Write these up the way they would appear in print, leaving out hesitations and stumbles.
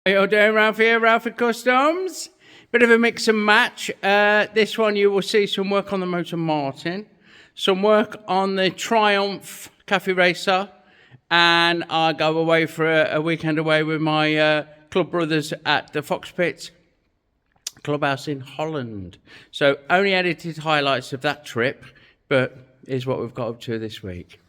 How you doing, Ralphy here, Ralphy Customs? Bit of a mix and match. This one you will see some work on the Motor Martin, some work on the Triumph Cafe Racer, and I go away for a weekend away with my club brothers at the Fox Pit Clubhouse in Holland. So only edited highlights of that trip, but here's what we've got up to this week.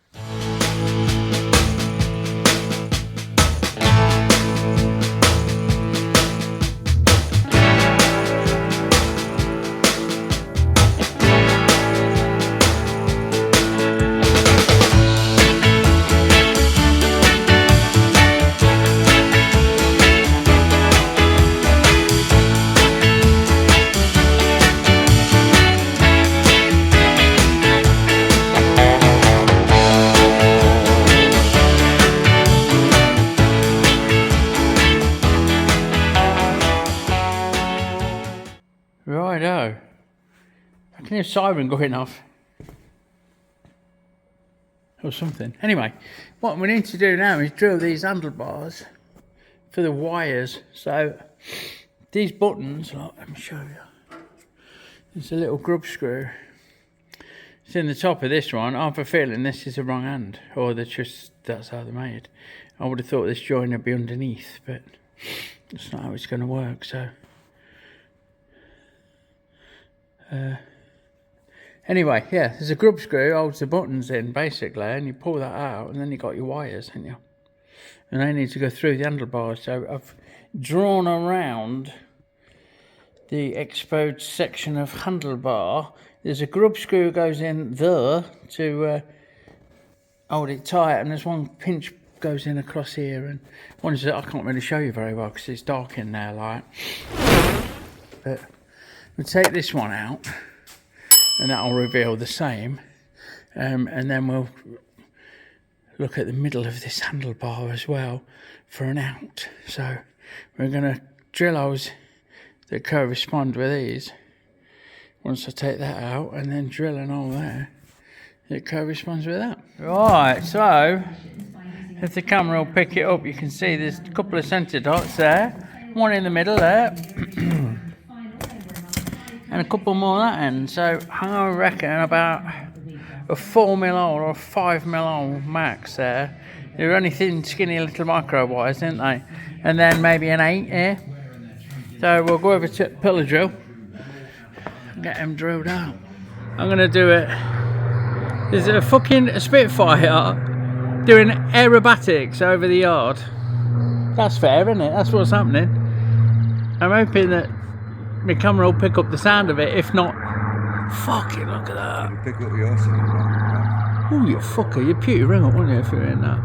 Righto. I can hear a siren going off. Or something. Anyway, what we need to do now is drill these handlebars for the wires. So these buttons, let me show you. There's a little grub screw. It's in the top of this one. I have a feeling this is the wrong hand. Or that's how they're made. I would have thought this joint would be underneath, but that's not how it's going to work, so. Anyway, yeah, there's a grub screw holds the buttons in basically, and you pull that out, and then you got your wires, haven't you? And they need to go through the handlebars. So I've drawn around the exposed section of handlebar. There's a grub screw goes in there to hold it tight, and there's one pinch goes in across here, and one is that I can't really show you very well because it's dark in there, like. But we'll take this one out, and that'll reveal the same, and then we'll look at the middle of this handlebar as well for an out. So we're going to drill holes that correspond with these once I take that out, and then drill an hole there that corresponds with that. Right, so if the camera will pick it up, you can see there's a couple of centre dots there, one in the middle there. And a couple more that end, so I reckon about a 4mm hole or a 5mm hole max there. They're only thin, skinny little micro wires, didn't they? And then maybe an 8 here. So we'll go over to pillar drill and get them drilled out. I'm gonna do it. There's a fucking Spitfire doing aerobatics over the yard. That's fair, isn't it? That's what's happening. I'm hoping that my camera will pick up the sound of it. If not, fucking look at that. You pick up your sound. Oh, you fucker. You'd put your ring up, wouldn't you, if you were in that?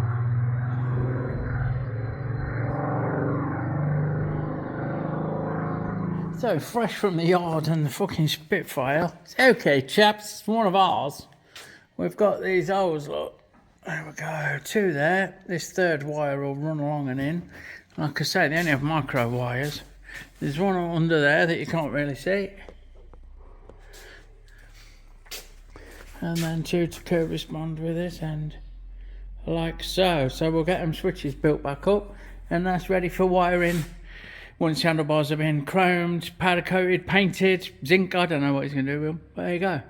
So, fresh from the yard and the fucking Spitfire. It's okay, chaps. It's one of ours. We've got these holes, look. There we go. 2 there. This third wire will run along and in. Like I say, they only have micro wires. There's one under there that you can't really see. And then 2 to correspond with this end, like so. So we'll get them switches built back up, and that's ready for wiring once the handlebars have been chromed, powder coated, painted, zinc. I don't know what he's going to do with them. But there you go.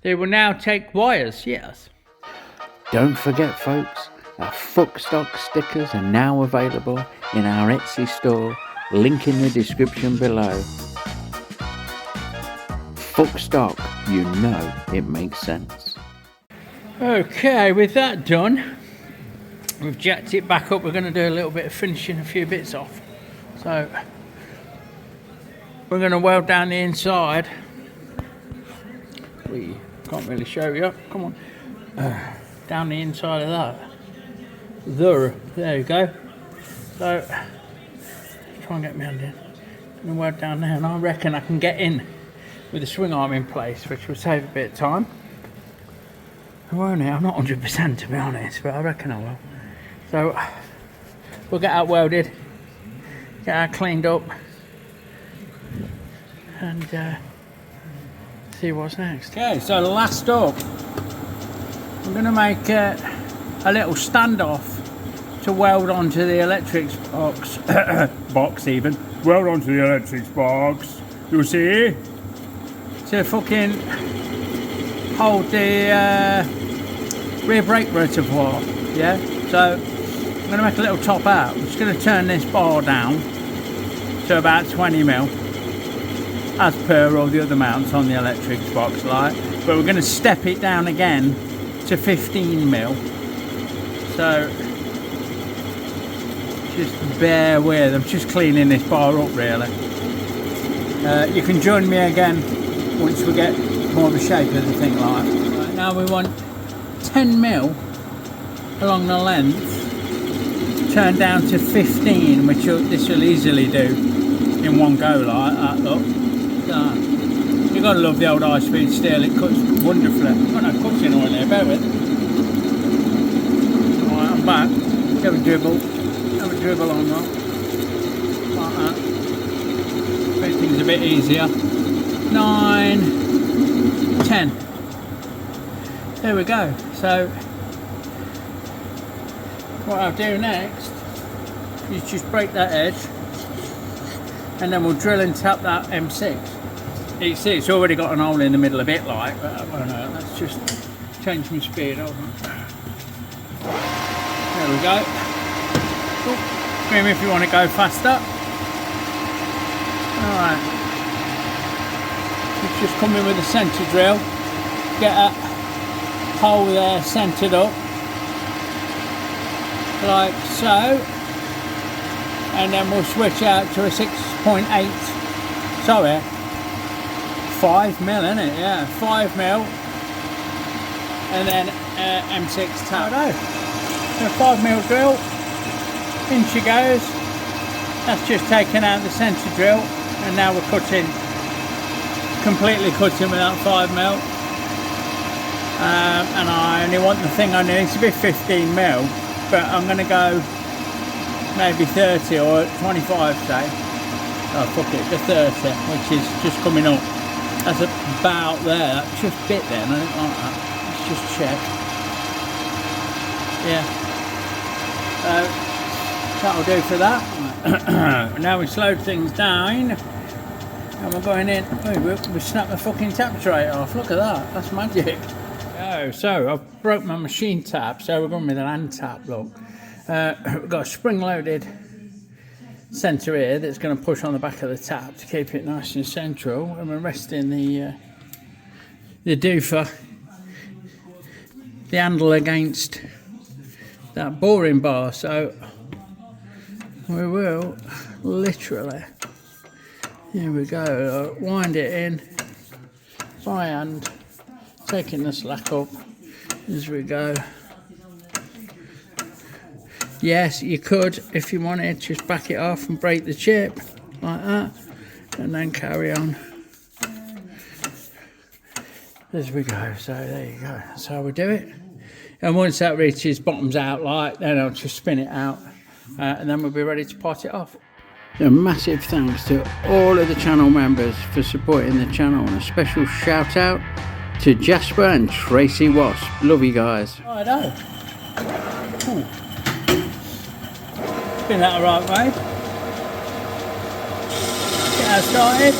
They will now take wires, yes. Don't forget, folks, our Fuckstock stickers are now available in our Etsy store. Link in the description below. Fuckstock, you know it makes sense. Okay, with that done, we've jacked it back up. We're going to do a little bit of finishing a few bits off. So we're going to weld down the inside. We can't really show you. Come on. Down the inside of that. There you go. So try and get my hand in and weld down there, and I reckon I can get in with the swing arm in place, which will save a bit of time, won't it? I'm not 100% to be honest, but I reckon I will. So we'll get that welded, get that cleaned up, and see what's next. Okay, so last up, I'm going to make a little standoff to weld onto the electrics box. Box even. Weld onto the electrics box. You see? To fucking hold the rear brake reservoir. Yeah? So I'm going to make a little top out. I'm just going to turn this bar down to about 20mm, as per all the other mounts on the electrics box light. But we're going to step it down again to 15mm. So just bear with. I'm just cleaning this bar up really. You can join me again once we get more of a shape of the thing like. Right, now we want 10mm along the length, turn down to 15, which this will easily do in one go like that. Look, you've got to love the old high-speed steel. It cuts wonderfully. I've got no cutting oil there, bear with. Right, I'm back. Have a dribble on that, like that. Make things a bit easier. 9, 10. There we go. So what I'll do next is just break that edge, and then we'll drill and tap that M6. You see it's already got an hole in the middle a bit like, but I don't know, let's just change my speed over. There we go. Oh, scream if you want to go faster. Alright. Let's just come in with a centre drill. Get that hole there centred up. Like so. And then we'll switch out to a 6.8. Sorry. 5mm, isn't it? Yeah, 5mm. And then M6 tap. So 5mm drill. In she goes. That's just taken out the centre drill, and now we're cutting, completely cutting with that 5mm. And I only want the thing I need to be 15mm, but I'm going to go maybe 30 or 25, say. Oh fuck it, the 30, which is just coming up. That's about there. That's just bit there, and I don't like that. Let's just check. Yeah. That'll do for that. Now we slowed things down, and we're going in. Oh, we snapped the fucking tap tray off. Look at that. That's magic. Oh, so I've broke my machine tap, so we're going with an hand tap. Look, we've got a spring-loaded centre here that's going to push on the back of the tap to keep it nice and central, and we're resting the doofer, the handle against that boring bar. So we will literally, here we go, wind it in by hand, taking the slack up as we go. Yes, you could, if you wanted, just back it off and break the chip like that, and then carry on as we go. So there you go, that's how we do it. And once that reaches bottoms out like, then I'll just spin it out, and then we'll be ready to pot it off. A massive thanks to all of the channel members for supporting the channel, and a special shout out to Jasper and Tracy Wasp. Love you guys. I know. Spin that the right way. Get that started.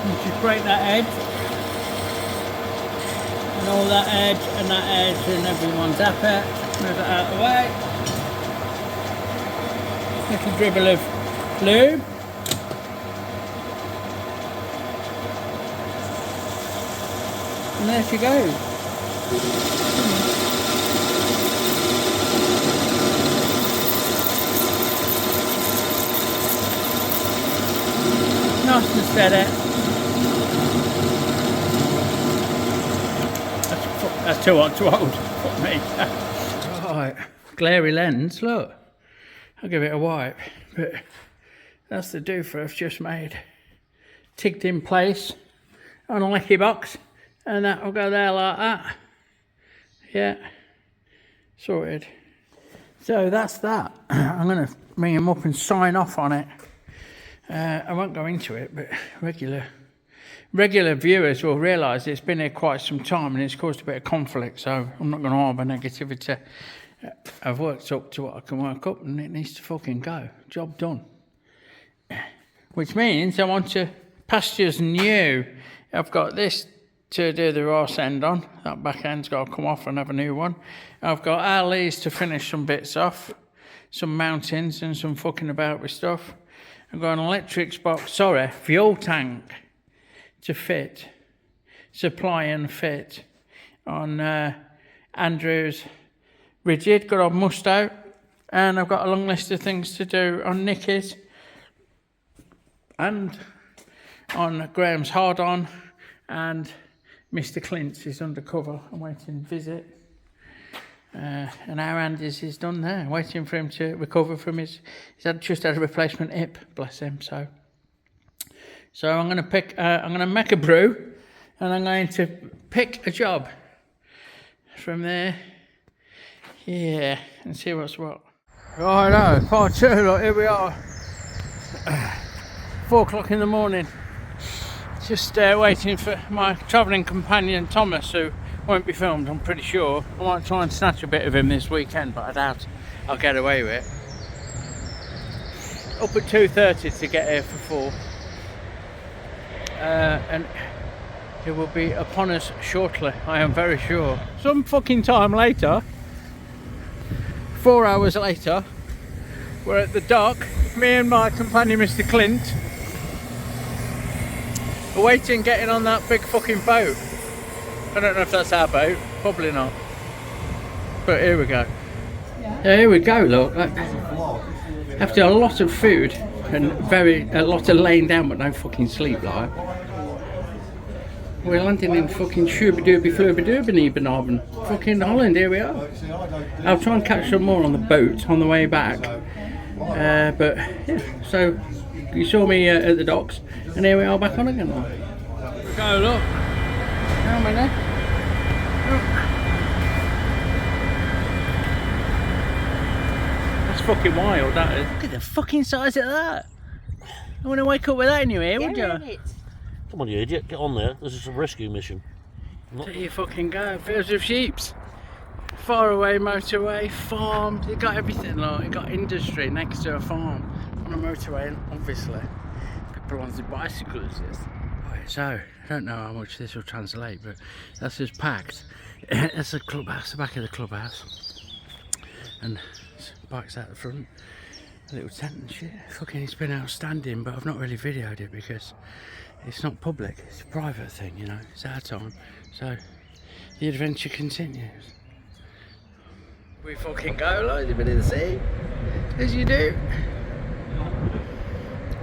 And just break that edge. And all that edge and that edge, and everyone's happy. Move it out of the way. Little dribble of lube. And there she goes. Nice and steady. That's too hot to hold. Fuck me. Right, glary lens, look. I'll give it a wipe. But that's the doofer I've just made. Tigged in place on a lecky box. And that will go there like that. Yeah, sorted. So that's that. I'm going to ring him up and sign off on it. I won't go into it, but regular regular viewers will realise it's been here quite some time and it's caused a bit of conflict, so I'm not going to harbour negativity. I've worked up to what I can work up and it needs to fucking go. Job done. Which means I want to pastures new. I've got this to do the arse end on. That back end's got to come off and have a new one. I've got alleys to finish some bits off. Some mountings and some fucking about with stuff. I've got an electrics box, fuel tank to fit. Supply and fit on Andrew's rigid, good old must out. And I've got a long list of things to do on Nicky's. And on Graham's hard-on. And Mr. Clint's is undercover. I'm waiting to visit. And our Andy's is done there, waiting for him to recover from he's just had a replacement hip, bless him. So I'm going to make a brew, and I'm going to pick a job from there, yeah, and see what's what. Righto, part two. Look, here we are, 4 o'clock in the morning. Just waiting for my travelling companion Thomas, who won't be filmed, I'm pretty sure. I might try and snatch a bit of him this weekend, but I doubt I'll get away with it. Up at 2:30 to get here for 4. And it will be upon us shortly, I am very sure. Some fucking time later, 4 hours later, we're at the dock, me and my companion Mr. Clint, waiting, getting on that big fucking boat. I don't know if that's our boat, probably not. But here we go. Yeah, here we go, look. After a lot of food and a lot of laying down but no fucking sleep, like. We're landing in fucking Shooby-Dooby-Flooby-Dooby-Neebenhaben. Fucking Holland, here we are. I'll try and catch some more on the boat on the way back. But yeah, so you saw me at the docks and here we are back on again. Here we go, look. How many? That's fucking wild, that is. Look at the fucking size of that. I want to wake up with that in your ear, would you? Come on, you idiot, get on there. This is a rescue mission. There you fucking go. Fields of sheeps. Far away motorway, farm. You got everything, like. You got industry next to a farm on a motorway, and obviously people on the bicycles. So, I don't know how much this will translate, but that's just packed. That's the clubhouse, the back of the clubhouse. And bikes out the front. A little tent and shit. Fucking, it's been outstanding, but I've not really videoed it because it's not public. It's a private thing, you know. It's our time. So, the adventure continues. We fucking go, like the bit of the sea. As you do.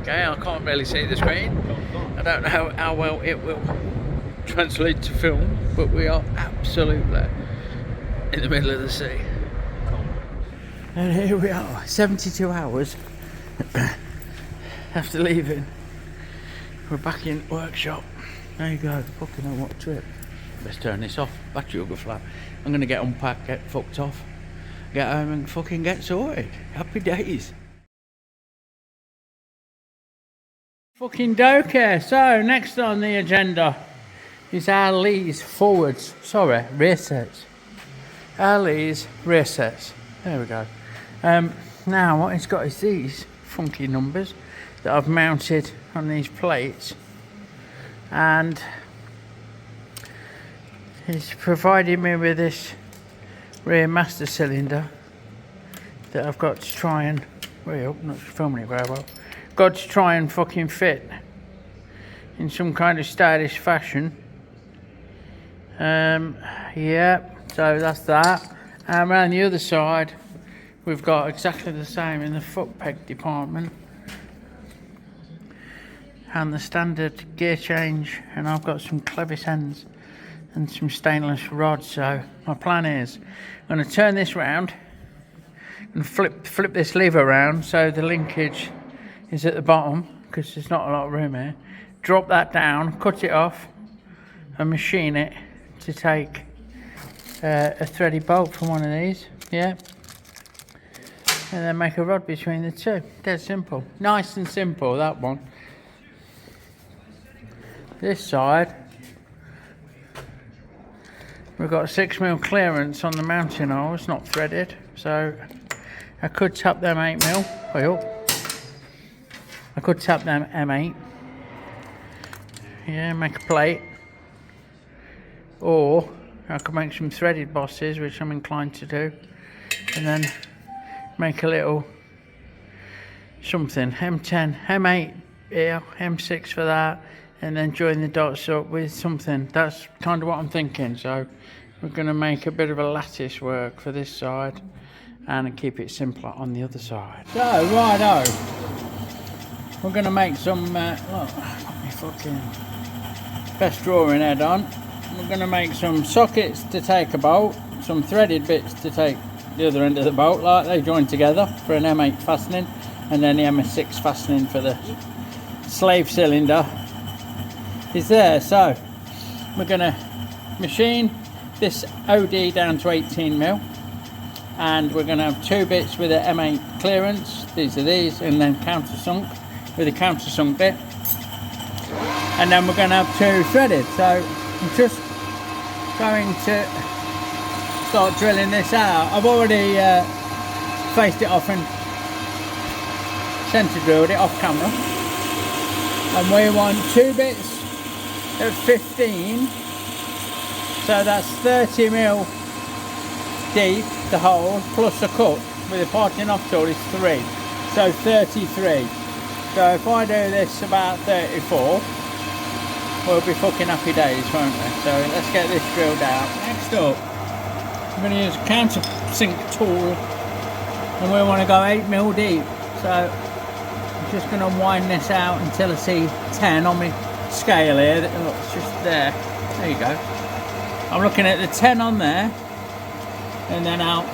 Okay, I can't really see the screen. I don't know how well it will translate to film, but we are absolutely in the middle of the sea. And here we are, 72 hours after leaving. We're back in workshop. There you go, fucking hell, what a trip. Let's turn this off, battery will go flat. I'm going to get unpacked, get fucked off, get home and fucking get sorted. Happy days. Fucking doker. So next on the agenda is Harley's rear sets. Harley's rear sets. There we go. Now what it's got is these funky numbers that I've mounted on these plates, and it's provided me with this rear master cylinder that I've got to try and not filming it very well. Got to try and fucking fit in some kind of stylish fashion. Yeah, so that's that. And around the other side, we've got exactly the same in the foot peg department. And the standard gear change, and I've got some clevis ends and some stainless rods. So my plan is I'm going to turn this round and flip this lever around so the linkage is at the bottom, because there's not a lot of room here. Drop that down, cut it off and machine it to take a thready bolt from one of these, yeah, and then make a rod between the two. Dead simple, nice and simple, that one. this side, we've got 6mm clearance on the mounting hole. It's not threaded, so I could tap them 8mm. I could tap them M8. Yeah, make a plate. Or I could make some threaded bosses, which I'm inclined to do, and then make a little something, M10, M8 here, M6 for that, and then join the dots up with something. That's kind of what I'm thinking. So we're going to make a bit of a lattice work for this side and keep it simpler on the other side. So righto, we're going to make some look, got my fucking best drawing head on. We're going to make some sockets to take a bolt, some threaded bits to take the other end of the bolt, like they join together for an M8 fastening, and then the M6 fastening for the slave cylinder is there. So we're going to machine this OD down to 18mm, and we're going to have 2 bits with an M8 clearance. These are these, and then countersunk with a countersunk bit, and then we're going to have 2 threaded. So I'm just going to start drilling this out. I've already faced it off and centre drilled it off camera, and we want 2 bits at 15, so that's 30mm deep, the hole, plus a cut with a parting off tool is 3, so 33. So if I do this about 34, we'll be fucking happy days, won't we? So let's get this drilled out. Next up, I'm going to use a countersink tool, and we want to go 8mm deep. So I'm just going to wind this out until I see 10 on my scale here. Look, it's just there. There you go. I'm looking at the 10 on there, and then I'll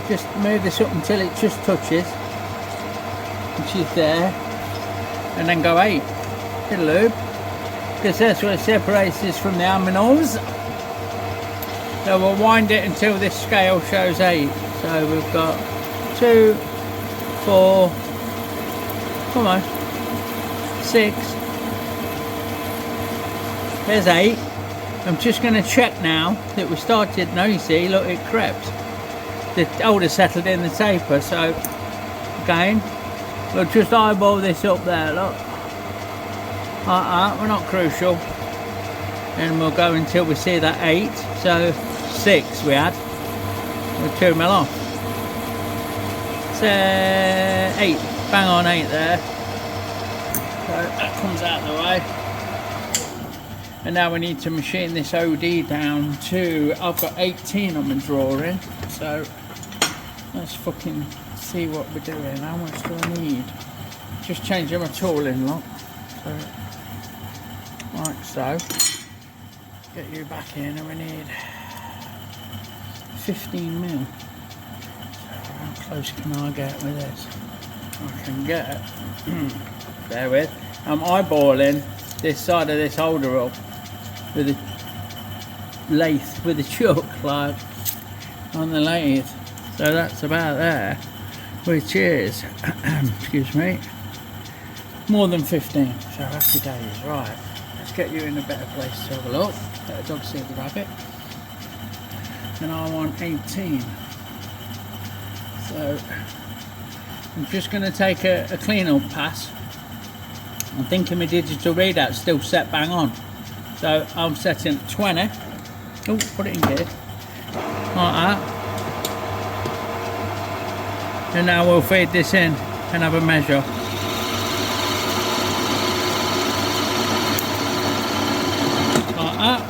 just move this up until it just touches, which is there, and then go 8. Bit of lube, because that's what separates this from the aminos. So we'll wind it until this scale shows 8. So we've got 2, 4, come on, 6, there's 8. I'm just going to check now that we started. No, you see, look, it crept. The older settled in the taper, so again, we'll just eyeball this up there, look. We're not crucial. And we'll go until we see that 8. So 6 we had. We're 2mm off. So 8. Bang on 8 there. So that comes out of the way. And now we need to machine this OD down to, I've got 18 on my drawing. So let's fucking see what we're doing. How much do I need? Just changing my tooling, look. So, like so. Get you back in, and we need 15mm. So how close can I get with this? I can get, bear with, I'm eyeballing this side of this holder up with a lathe, with a chuck, like on the lathe. So that's about there, which is, excuse me, more than 15. So happy days. Right, let's get you in a better place to have a look. Let the dog see the rabbit. And I want 18. So I'm just going to take a clean up pass. I'm thinking my digital readout's still set bang on. So I'm setting 20. Oh, put it in gear. Like that. And now we'll feed this in and have a measure. Like that.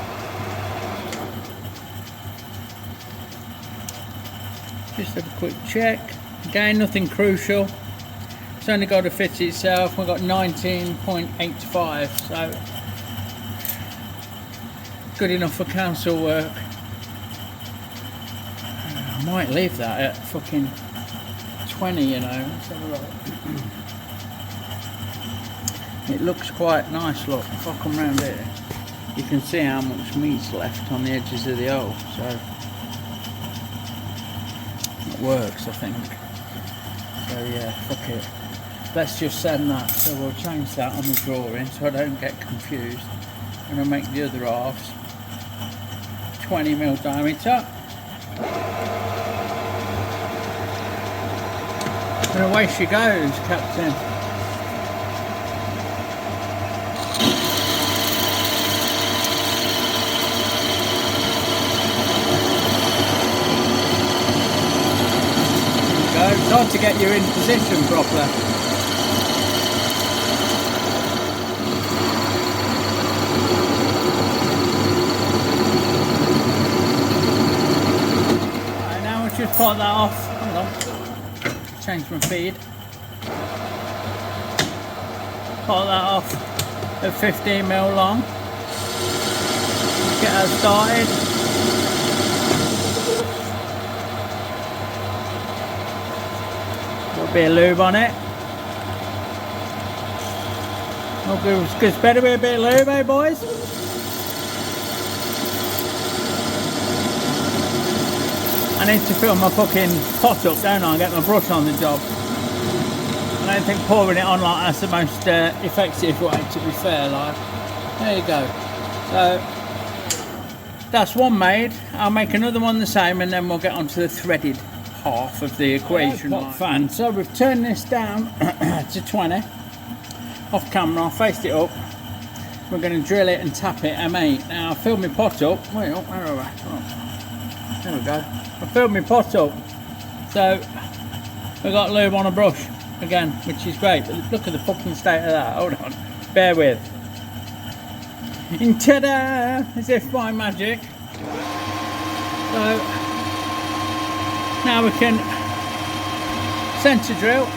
Just have a quick check. Again, nothing crucial. It's only got to fit itself. We've got 19.85, so good enough for council work. I might leave that at fucking 20, you know. Let's have a look. It looks quite nice, look. If I come round here, you can see how much meat's left on the edges of the hole, so it works, I think. So yeah, fuck it. let's just send that. So we'll change that on the drawing so I don't get confused. And I'll make the other halves 20mm diameter. And away she goes, Captain. It's hard to get you in position properly. Right, now we'll just pop that off. Hold on. Change my feed. Pop that off at 15mm long. Get that started. A bit of lube on it. Okay, it's better with a bit of lube, eh, boys? I need to fill my fucking pot up, don't I? Get my brush on the job. I don't think pouring it on like that's the most effective way, to be fair. Like, there you go. So that's one made. I'll make another one the same, and then we'll get onto the threaded half of the equation. Pot fan. So we've turned this down to 20 off camera. I faced it up. We're going to drill it and tap it M8. Now I filled my pot up. Wait up, where are we? Oh, there we go. I filled my pot up. So we got lube on a brush again, which is great. But look at the fucking state of that. Hold on. Bear with. And ta-da! As if by magic. So now we can centre drill,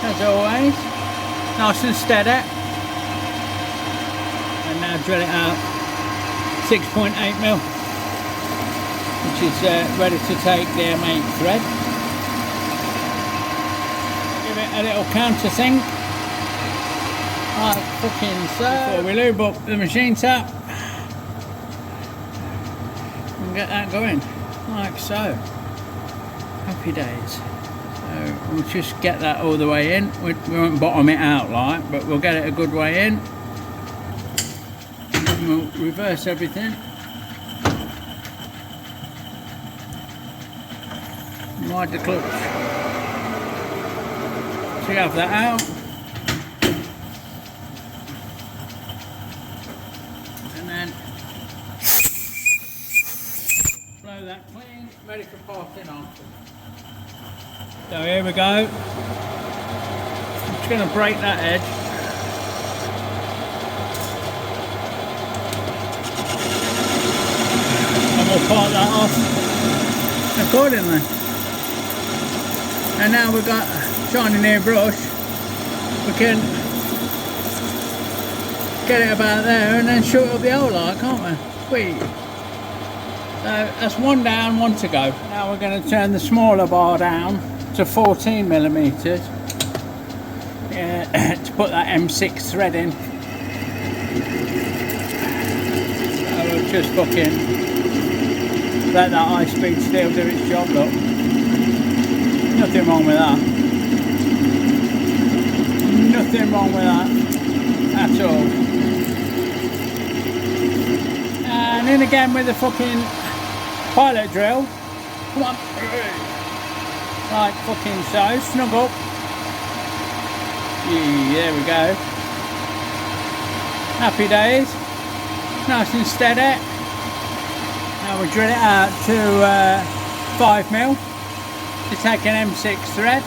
as always, nice and steady, and now drill it out 6.8mm, which is ready to take the M8 thread. Give it a little countersink, like fucking so. Before we lube up the machine tap and get that going. Like so. Happy days. So we'll just get that all the way in. We won't bottom it out like, but we'll get it a good way in. And we'll reverse everything. Ride the clutch. So you have that out. And then blow that clean, ready for parting off. So here we go. I'm just going to break that edge. And we'll part that off accordingly. And now we've got shiny new brush. We can get it about there and then shoot up the hole like, can't we? Sweet. So that's one down, one to go. Now we're going to turn the smaller bar down to 14mm to put that M6 thread in. So we'll just fucking let that high speed steel do its job, look. Nothing wrong with that. Nothing wrong with that at all. And in again with the fucking pilot drill. Come on. Like fucking so. Snug up. Yeah, there we go. Happy days. Nice and steady. Now we'll drill it out to 5mm to take an M6 thread.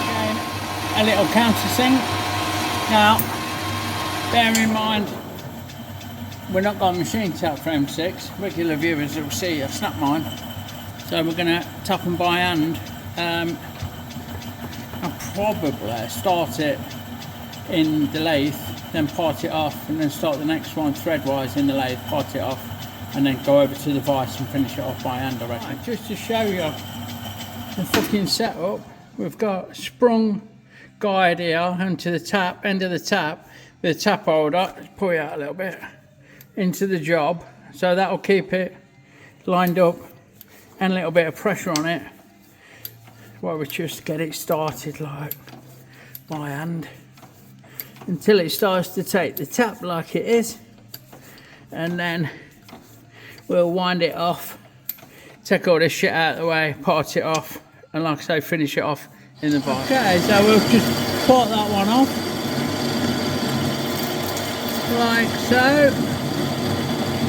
Again, a little countersink. Now, bear in mind, we're not got a machine tap for M6. Regular viewers will see I snap mine. So we're going to tap them by hand. I'll probably start it in the lathe, then part it off, and then start the next one threadwise in the lathe, part it off, and then go over to the vise and finish it off by hand, I reckon. Right, just to show you the fucking setup, we've got a sprung guide here onto the tap, end of the tap, with a tap holder, let's pull it out a little bit, into the job, so that'll keep it lined up and a little bit of pressure on it while we just get it started like by hand until it starts to take the tap like it is, and then we'll wind it off, take all this shit out of the way, part it off, and like I say, finish it off in the bike. Okay, so we'll just part that one off like so.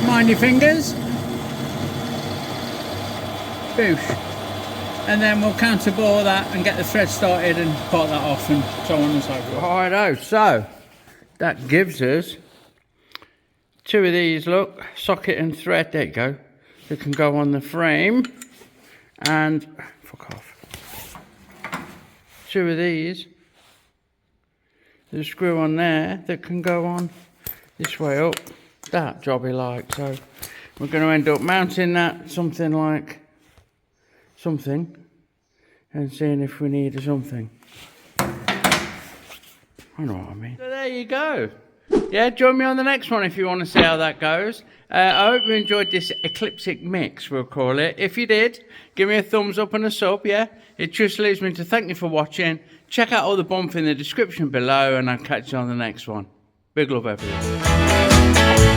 Mind your fingers. Boosh. And then we'll counterbore that and get the thread started and part that off and so on and so forth. Righto, so that gives us two of these, look, socket and thread, there you go. That can go on the frame, and fuck off. Two of these, there's a screw on there that can go on this way up. That jobby like, so we're going to end up mounting that something like something and seeing if we need something. I know what I mean. So there you go. Yeah, join me on the next one if you want to see how that goes. I hope you enjoyed this ecliptic mix, we'll call it. If you did, give me a thumbs up and a sub, yeah? It just leaves me to thank you for watching. Check out all the bump in the description below, and I'll catch you on the next one. Big love, everyone.